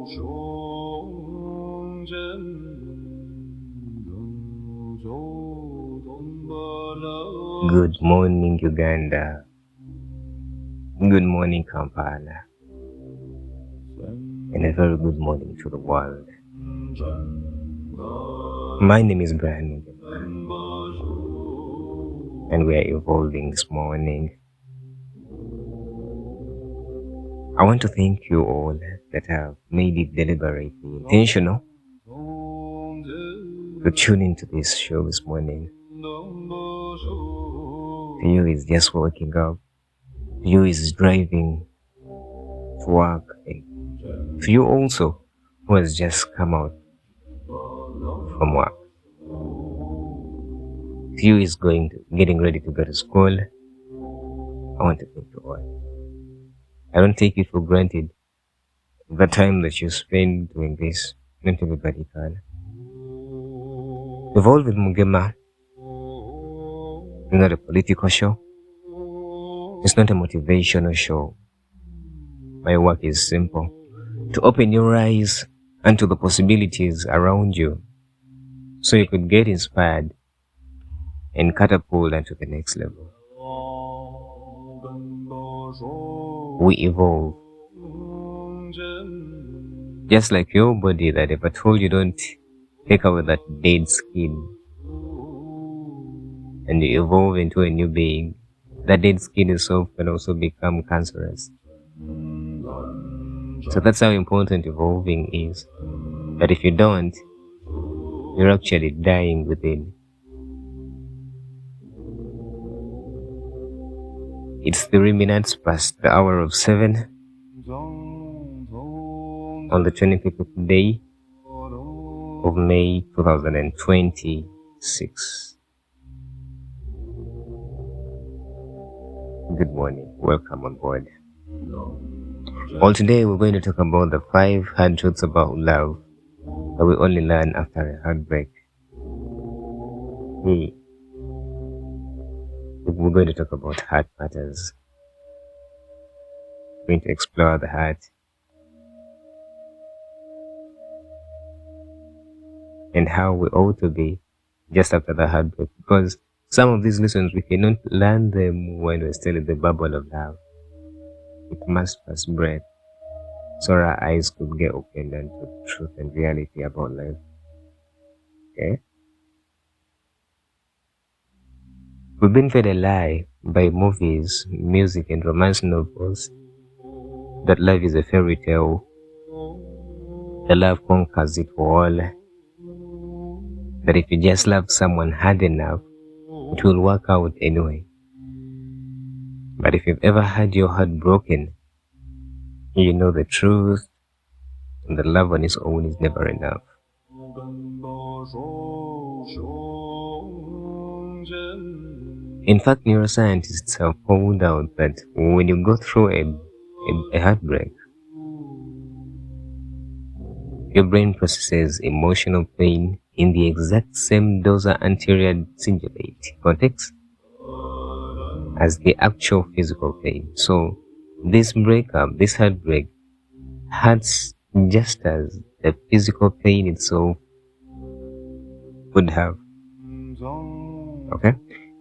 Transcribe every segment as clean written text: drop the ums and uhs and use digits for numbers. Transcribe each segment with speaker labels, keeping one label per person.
Speaker 1: Good morning, Uganda. Good morning, Kampala. And a very good morning to the world. My name is Brian Mugema, and we are evolving this morning. I want to thank you all that have made it deliberately intentional to tune into this show this morning. For you is just waking up. For you is driving to work. And for you also who has just come out from work. For you is getting ready to go to school. I want to thank you all. I don't take it for granted the time that you spend doing this. Not everybody can. Evolve with Mugema is not a political show. It's not a motivational show. My work is simple: to open your eyes onto the possibilities around you so you could get inspired and catapult onto the next level. We evolve. Just like your body that if I told you don't take away that dead skin and you evolve into a new being, that dead skin itself can also become cancerous. So that's how important evolving is. But if you don't, you're actually dying within. It's 3 minutes past the hour of 7 on the 25th day of May 2026. Good morning. Welcome on board. Well, today we're going to talk about the 5 hard truths about love that we only learn after a heartbreak. We're going to talk about heart matters. We're going to explore the heart and how we ought to be just after the heartbreak, because some of these lessons we cannot learn them when we're still in the bubble of love. It must first break so our eyes could get opened into truth and reality about life. Okay? We've been fed a lie by movies, music, and romance novels that love is a fairy tale, that love conquers it all, that if you just love someone hard enough, it will work out anyway. But if you've ever had your heart broken, you know the truth, and the love on its own is never enough. In fact, neuroscientists have found out that when you go through a heartbreak, your brain processes emotional pain in the exact same dorsal anterior cingulate cortex as the actual physical pain. So this heartbreak, hurts just as the physical pain itself would have. Okay?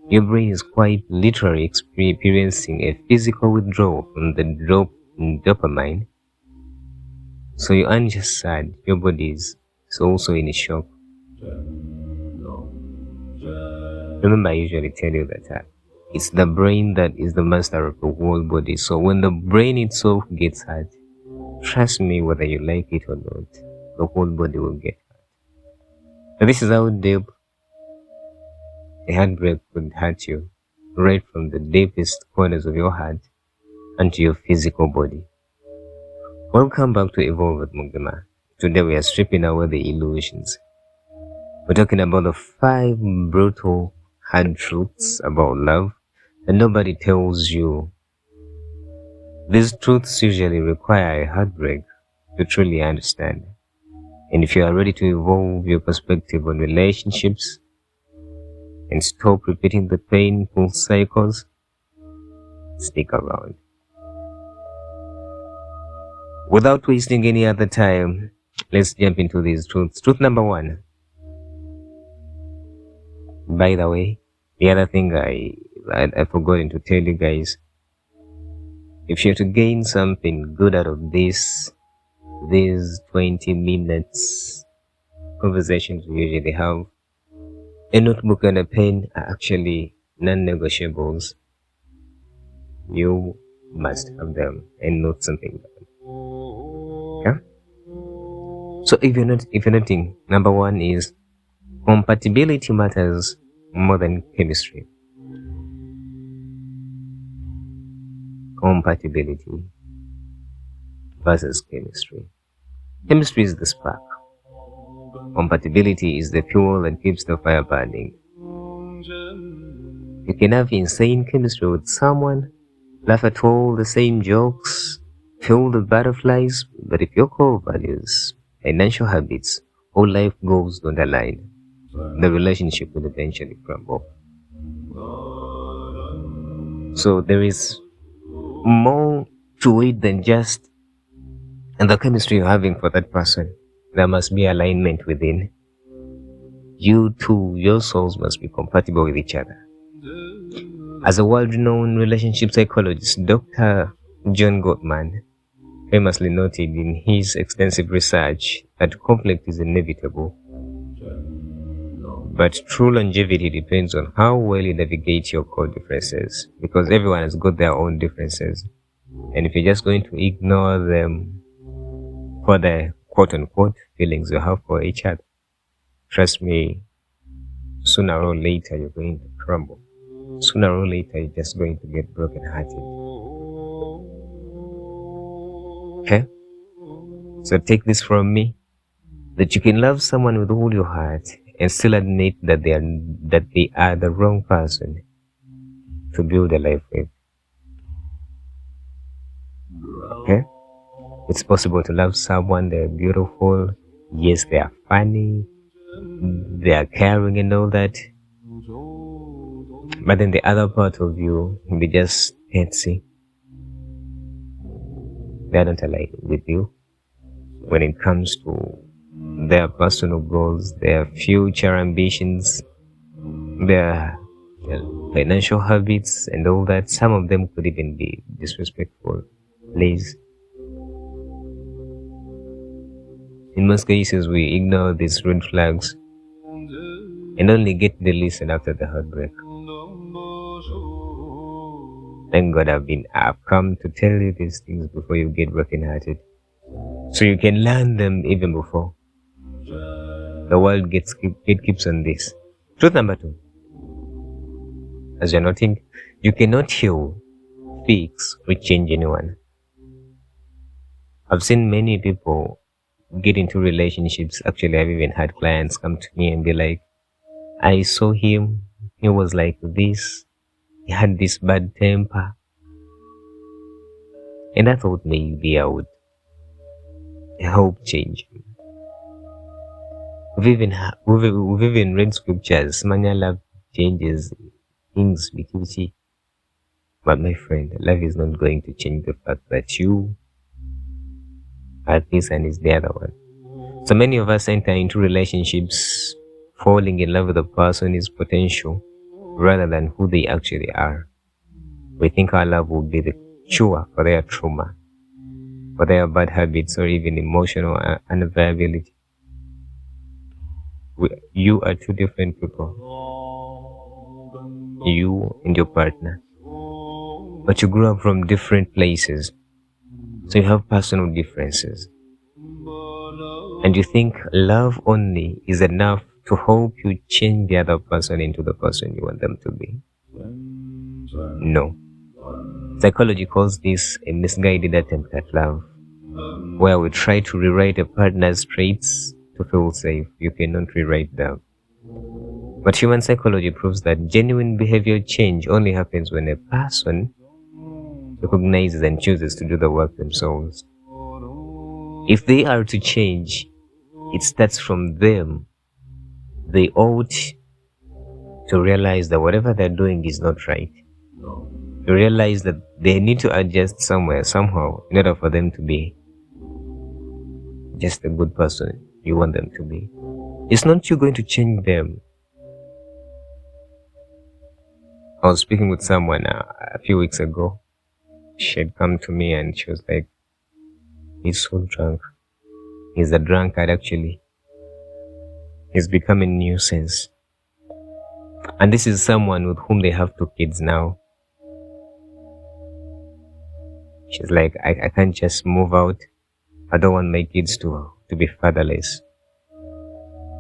Speaker 1: Your brain is quite literally experiencing a physical withdrawal from the dopamine. So you aren't just sad, your body is also in a shock. Remember, I usually tell you that it's the brain that is the master of the whole body. So when the brain itself gets hurt, trust me, whether you like it or not, the whole body will get hurt. Now, this is how deep a heartbreak could hurt you, right from the deepest corners of your heart and to your physical body. Welcome back to Evolve with Mugema. Today we are stripping away the illusions. We're talking about the 5 brutal hard truths about love that nobody tells you. These truths usually require a heartbreak to truly understand. And if you are ready to evolve your perspective on relationships and stop repeating the painful cycles, stick around. Without wasting any other time, let's jump into these truths. Truth number one. By the way, the other thing I forgot to tell you guys, if you're to gain something good out of these 20 minutes conversations we usually have, a notebook and a pen are actually non-negotiables. You must have them and note something down. Yeah? So if you're noting, number one is compatibility matters more than chemistry. Compatibility versus chemistry. Chemistry is the spark. Compatibility is the fuel that keeps the fire burning. You can have insane chemistry with someone, laugh at all the same jokes, feel the butterflies, but if your core values, financial habits, or life goals don't align, the relationship will eventually crumble. So there is more to it than just the chemistry you're having for that person. There must be alignment within. You two, your souls must be compatible with each other. As a world-renowned relationship psychologist, Dr. John Gottman famously noted in his extensive research that conflict is inevitable, but true longevity depends on how well you navigate your core differences, because everyone has got their own differences. And if you're just going to ignore them for the quote-unquote feelings you have for each other, trust me, sooner or later you're going to crumble. Sooner or later you're just going to get broken-hearted. Okay? So take this from me, that you can love someone with all your heart and still admit that they are the wrong person to build a life with. Okay? It's possible to love someone, they're beautiful, yes, they are funny, they are caring and all that, but then the other part of you, they just can't see. They don't align with you when it comes to their personal goals, their future ambitions, their financial habits and all that. Some of them could even be disrespectful. Please. In most cases, we ignore these red flags and only get the listen after the heartbreak. Thank God I've come to tell you these things before you get brokenhearted, so you can learn them even before the world keeps on this. Truth number two, as you're noting, you cannot heal, fix, or change anyone. I've seen many people get into relationships. Actually, I've even had clients come to me and be like, I saw him, he was like this, he had this bad temper, and I thought maybe I would help change him. We've even read scriptures, manual love changes things between. But my friend, love is not going to change the fact that you are this and is the other one. So many of us enter into relationships falling in love with a person's potential rather than who they actually are. We think our love will be the cure for their trauma, for their bad habits, or even emotional unavailability. You are two different people, you and your partner, but you grew up from different places, so you have personal differences, and you think love only is enough to help you change the other person into the person you want them to be. No. Psychology calls this a misguided attempt at love, where we try to rewrite a partner's traits to feel safe. You cannot rewrite them. But human psychology proves that genuine behavior change only happens when a person recognizes and chooses to do the work themselves. If they are to change, it starts from them. They ought to realize that whatever they're doing is not right. To realize that they need to adjust somewhere, somehow, in order for them to be just a good person you want them to be. It's not you going to change them. I was speaking with someone a few weeks ago. She had come to me and she was like, he's so drunk. He's a drunkard actually. He's become a nuisance. And this is someone with whom they have 2 kids now. She's like, I can't just move out. I don't want my kids to be fatherless.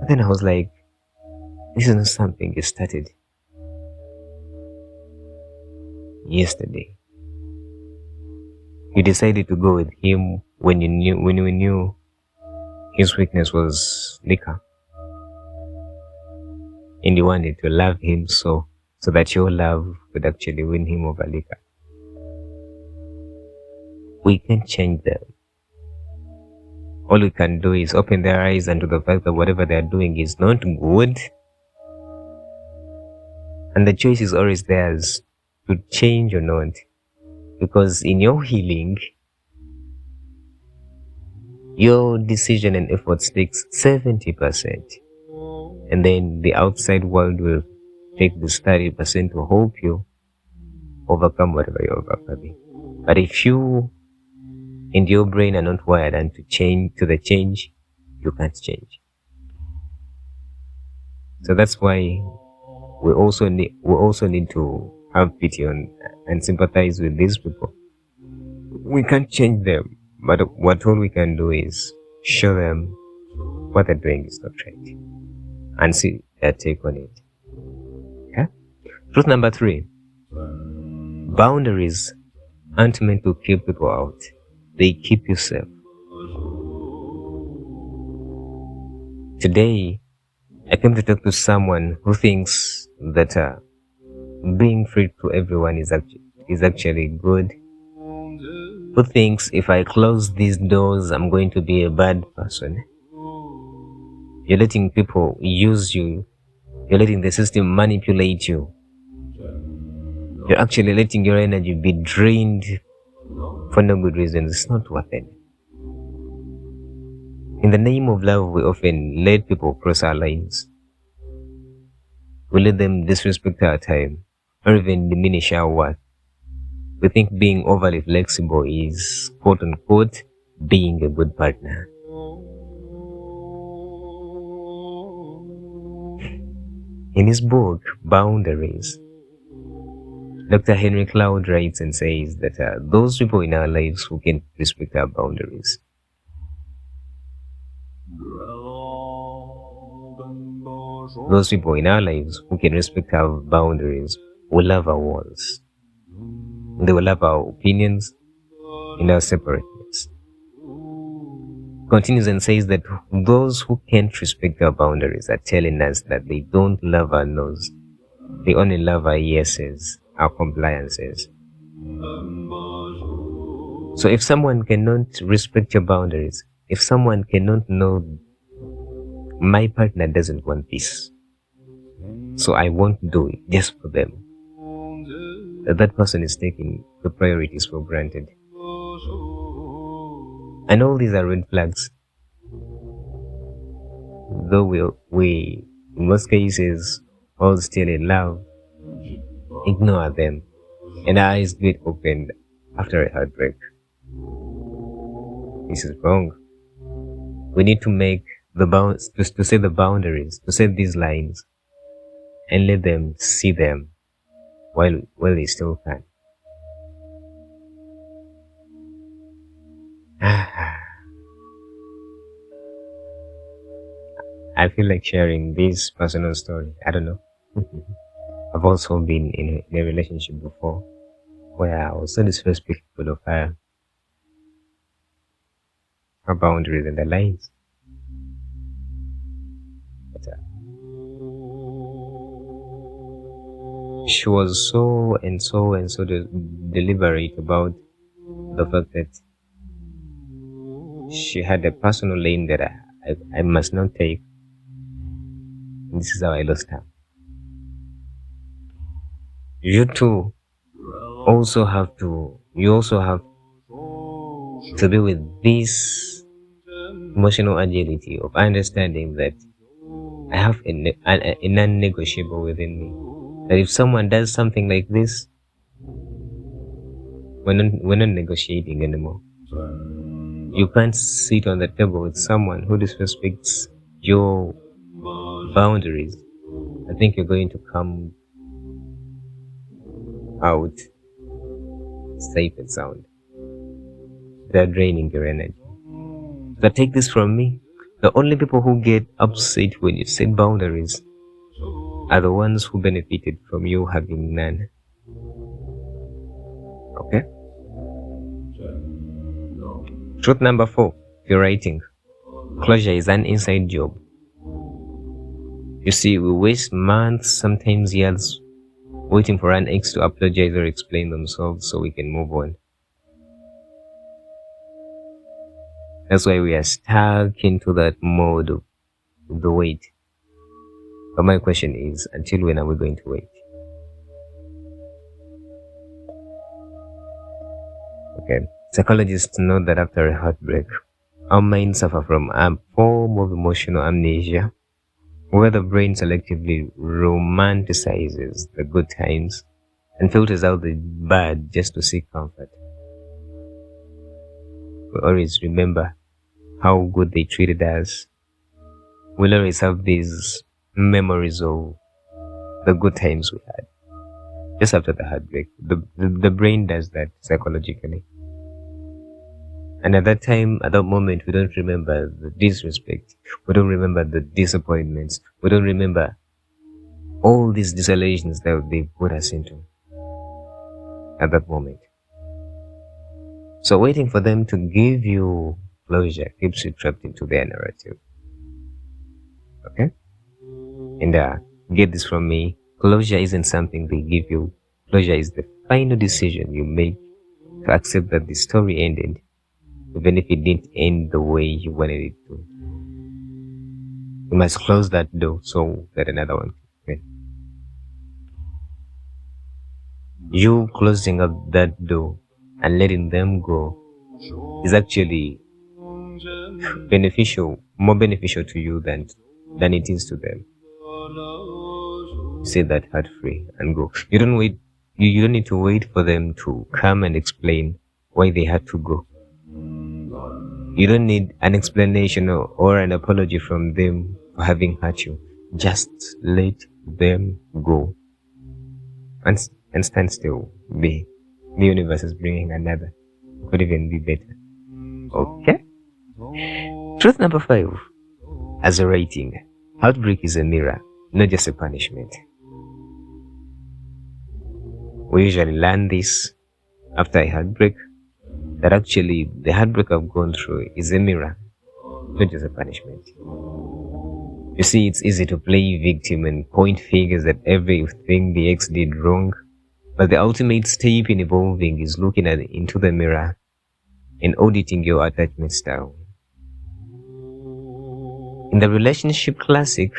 Speaker 1: And then I was like, this is not something you started yesterday. You decided to go with him when you knew his weakness was liquor. And you wanted to love him so that your love would actually win him over liquor. We can change them. All we can do is open their eyes and to the fact that whatever they are doing is not good. And the choice is always theirs to change or not. Because in your healing, your decision and efforts takes 70%. And then the outside world will take this 30% to help you overcome whatever you're overcoming. But if you and your brain are not wired and to the change, you can't change. So that's why we also need to have pity on and sympathize with these people. We can't change them, but what all we can do is show them what they're doing is not right and see their take on it. Okay? Truth number 3. Boundaries aren't meant to keep people out. They keep you safe. Today, I came to talk to someone who thinks that being free to everyone is actually good. Who thinks if I close these doors, I'm going to be a bad person. You're letting people use you. You're letting the system manipulate you. You're actually letting your energy be drained for no good reason. It's not worth it. In the name of love, we often let people cross our lines. We let them disrespect our time or even diminish our worth. We think being overly flexible is quote unquote being a good partner. In his book, Boundaries, Dr. Henry Cloud writes and says that those people in our lives who can respect our boundaries, those people in our lives who can respect our boundaries will love our walls. They will love our opinions and our separateness. Continues and says that those who can't respect our boundaries are telling us that they don't love our no's. They only love our yeses, our compliances. So if someone cannot respect your boundaries, if someone cannot know my partner doesn't want this, so I won't do it just for them, that person is taking the priorities for granted. And all these are red flags. Though we in most cases, all still in love, ignore them, and our eyes get opened after a heartbreak. This is wrong. We need to make to set the boundaries, to set these lines, and let them see them while they still can. I feel like sharing this personal story. I don't know. I've also been in a relationship before where I was so disrespectful of her boundaries and the lines. But, she was so deliberate about the fact that she had a personal lane that I must not take. And this is how I lost her. You too also have to be with this emotional agility of understanding that I have a non-negotiable within me. That if someone does something like this, we're not negotiating anymore. You can't sit on the table with someone who disrespects your boundaries. I think you're going to come out safe and sound. They're draining your energy. So take this from me. The only people who get upset when you set boundaries are the ones who benefited from you having none. Okay? Truth number 4, if you're writing, closure is an inside job. You see, we waste months, sometimes years, waiting for an ex to apologize or explain themselves so we can move on. That's why we are stuck into that mode of the wait. But my question is, until when are we going to wait? Okay. Psychologists know that after a heartbreak, our minds suffer from a form of emotional amnesia, where the brain selectively romanticizes the good times and filters out the bad just to seek comfort. We always remember how good they treated us. We'll always have these memories of the good times we had. Just after the heartbreak, the brain does that psychologically. And at that time, at that moment, we don't remember the disrespect. We don't remember the disappointments. We don't remember all these desolations that they put us into at that moment. So waiting for them to give you closure keeps you trapped into their narrative. Okay? And get this from me. Closure isn't something they give you. Closure is the final decision you make to accept that the story ended, even if it didn't end the way you wanted it to. You must close that door so that another one can. You closing up that door and letting them go is actually more beneficial to you than it is to them. Say that heart free and go. You don't wait. You don't need to wait for them to come and explain why they had to go. You don't need an explanation or an apology from them for having hurt you. Just let them go and stand still. The universe is bringing another. Could even be better. Okay. Truth number 5. As a rating, heartbreak is a mirror, not just a punishment. We usually learn this after a heartbreak, that actually the heartbreak I've gone through is a mirror, not just a punishment. You see, it's easy to play victim and point fingers at everything the ex did wrong, but the ultimate step in evolving is looking into the mirror and auditing your attachment style. In the relationship classic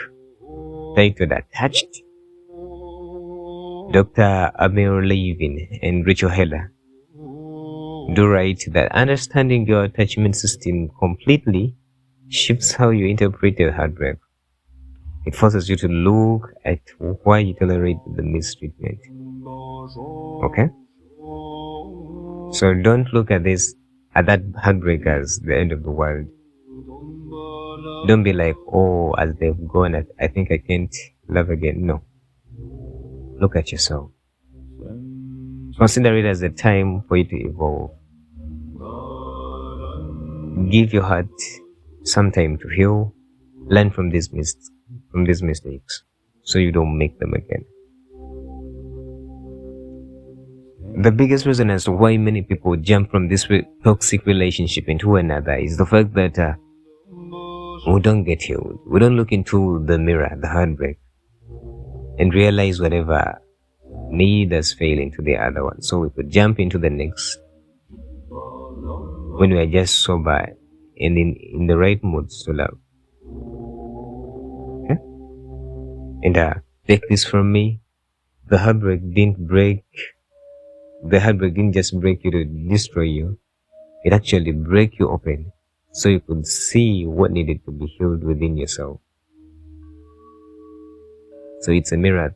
Speaker 1: titled Attached, Dr. Amir Levin and Rachel Heller do write that understanding your attachment system completely shifts how you interpret your heartbreak. It forces you to look at why you tolerate the mistreatment. Okay? So don't look at that heartbreak as the end of the world. Don't be like, oh, as they've gone, I think I can't love again. No. Look at yourself. Consider it as a time for you to evolve. Give your heart some time to heal. Learn from these mistakes so you don't make them again. The biggest reason as to why many people jump from this toxic relationship into another is the fact that we don't get healed. We don't look into the mirror, the heartbreak, and realize whatever made us fail into the other one. So we could jump into the next when we are just sober and in the right moods to love. Okay? And take this from me. The heartbreak didn't just break you to destroy you. It actually break you open so you could see what needed to be healed within yourself. So it's a mirror.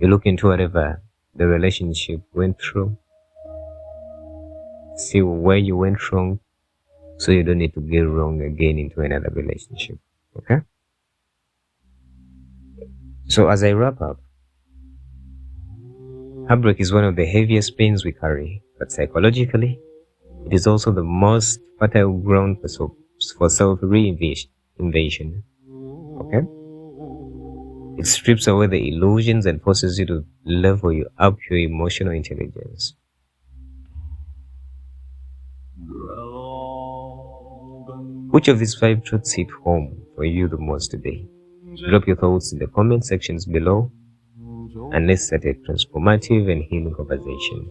Speaker 1: You look into whatever the relationship went through, see where you went wrong, so you don't need to get wrong again into another relationship. Okay? So as I wrap up, heartbreak is one of the heaviest pains we carry, but psychologically, it is also the most fertile ground for self-reinvasion. Okay? It strips away the illusions and forces you to level you up your emotional intelligence. Which of these 5 truths hit home for you the most today? Drop your thoughts in the comment sections below and let's start a transformative and healing conversation.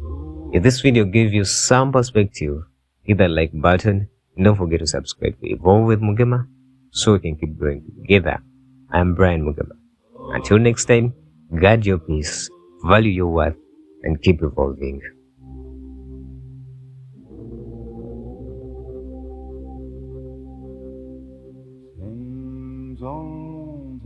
Speaker 1: If this video gave you some perspective, hit that like button and don't forget to subscribe to Evolve with Mugema so we can keep growing together. I'm Brian Mugema. Until next time, guard your peace, value your worth, and keep evolving. Things on